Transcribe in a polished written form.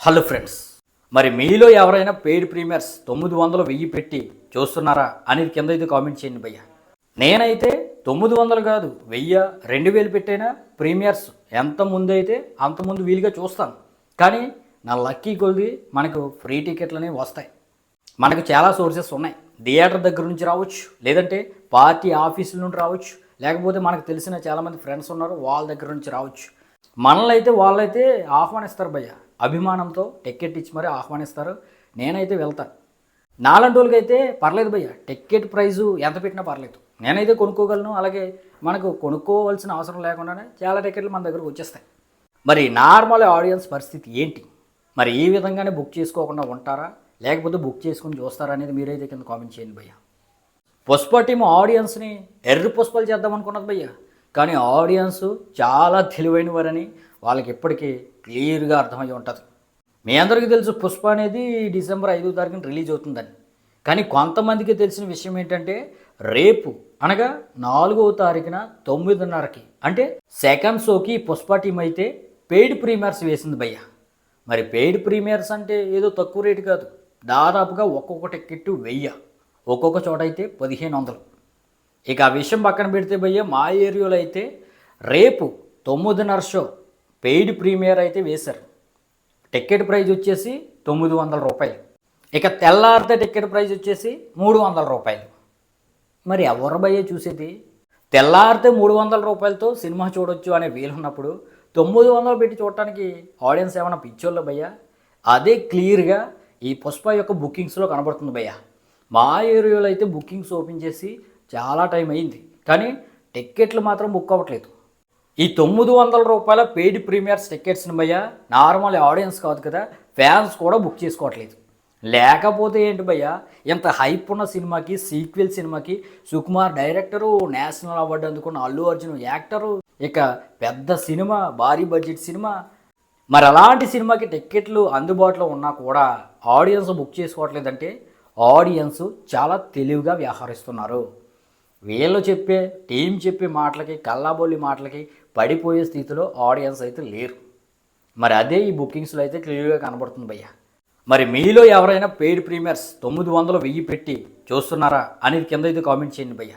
Hello friends, మరి మీలో ఎవరైనా పెయిడ్ ప్రీమియర్స్ 900 1000 పెట్టి చూస్తున్నారా అనేది కింద అయితే కామెంట్ చేయండి భయ్య. నేనైతే 900 కాదు 1000 2000 పెట్టైనా ప్రీమియర్స్ ఎంత ముందైతే అంత ముందు వీలుగా చూస్తాను. కానీ నా లక్కీ కొద్ది మనకు ఫ్రీ టికెట్లు అనేవి వస్తాయి. మనకు చాలా సోర్సెస్ ఉన్నాయి. థియేటర్ దగ్గర నుంచి రావచ్చు, లేదంటే పార్టీ ఆఫీసుల నుండి రావచ్చు, లేకపోతే మనకు తెలిసిన చాలామంది ఫ్రెండ్స్ ఉన్నారు వాళ్ళ దగ్గర నుంచి రావచ్చు. మనల్ని అయితే వాళ్ళైతే ఆహ్వానిస్తారు భయ్య, అభిమానంతో టికెట్ ఇచ్చి మరీ ఆహ్వానిస్తారు. నేనైతే వెళ్తాను. నాలాంటి వాళ్ళకి అయితే పర్లేదు భయ్య, టికెట్ ప్రైజు ఎంత పెట్టినా పర్లేదు, నేనైతే కొనుక్కోగలను. అలాగే మనకు కొనుక్కోవాల్సిన అవసరం లేకుండానే చాలా టికెట్లు మన దగ్గరకు వచ్చేస్తాయి. మరి నార్మల్ ఆడియన్స్ పరిస్థితి ఏంటి? మరి ఈ విధంగానే బుక్ చేసుకోకుండా ఉంటారా, లేకపోతే బుక్ చేసుకుని చూస్తారా అనేది మీరైతే కింద కామెంట్ చేయండి భయ్య. పుష్ప టీం ఆడియన్స్ని ఎర్రి పుష్పాలు చేద్దాం అనుకున్నది భయ్య, కానీ ఆడియన్స్ చాలా తెలివైన వారని వాళ్ళకి ఇప్పటికీ క్లియర్గా అర్థమై ఉంటుంది. మీ అందరికీ తెలుసు పుష్ప అనేది డిసెంబర్ 5వ తారీఖున రిలీజ్ అవుతుందని. కానీ కొంతమందికి తెలిసిన విషయం ఏంటంటే రేపు అనగా 4వ తారీఖున 9:30కి అంటే సెకండ్ షోకి పుష్ప టీం అయితే పెయిడ్ ప్రీమియర్స్ వేసింది భయ్య. మరి పెయిడ్ ప్రీమియర్స్ అంటే ఏదో తక్కువ రేటు కాదు, దాదాపుగా ఒక్కొక్క టికెట్ 1000, ఒక్కొక్క చోట అయితే 1500. ఇక ఆ విషయం పక్కన పెడితే భయ్య, మా ఏరియాలో అయితే రేపు 9:30 షో పెయిడ్ ప్రీమియర్ అయితే వేశారు. టికెట్ ప్రైజ్ వచ్చేసి 900 రూపాయలు. ఇక తెల్లారితే టికెట్ ప్రైజ్ వచ్చేసి 300 రూపాయలు. మరి ఎవరు భయ్య చూసేది? తెల్లారితే 300 రూపాయలతో సినిమా చూడొచ్చు అనే వీలున్నప్పుడు 900 పెట్టి చూడటానికి ఆడియన్స్ ఏమైనా పిచ్చోళ్ళ భయ్య? అదే క్లియర్గా ఈ పుష్ప యొక్క బుకింగ్స్లో కనబడుతుంది భయ్య. మా ఏరియాలో అయితే బుకింగ్స్ ఓపెన్ చేసి చాలా టైం అయింది, కానీ టికెట్లు మాత్రం బుక్ అవ్వట్లేదు. ఈ 900 రూపాయల పెయిడ్ ప్రీమియర్స్ టికెట్స్ని భయ్య నార్మల్ ఆడియన్స్ కాదు కదా, ఫ్యాన్స్ కూడా బుక్ చేసుకోవట్లేదు. లేకపోతే ఏంటి భయ్య, ఇంత హైప్ ఉన్న సినిమాకి, సీక్వెల్ సినిమాకి సుకుమార్ డైరెక్టరు, నేషనల్ అవార్డు అందుకున్న అల్లు అర్జున్ యాక్టరు, ఇక పెద్ద సినిమా, భారీ బడ్జెట్ సినిమా. మరి అలాంటి సినిమాకి టికెట్లు అందుబాటులో ఉన్నా కూడా ఆడియన్స్ బుక్ చేసుకోవట్లేదంటే ఆడియన్స్ చాలా తెలివిగా వ్యవహరిస్తున్నారు. వీళ్ళు చెప్పే టీం చెప్పే మాటలకి, కల్లాబొల్లి మాటలకి పడిపోయే స్థితిలో ఆడియన్స్ అయితే లేరు. మరి అదే ఈ బుకింగ్స్లో అయితే క్లియర్గా కనబడుతుంది భయ్య. మరి మీలో ఎవరైనా పెయిడ్ ప్రీమియర్స్ 900 1000 పెట్టి చూస్తున్నారా అనేది కింద అయితే కామెంట్ చేయండి భయ్య.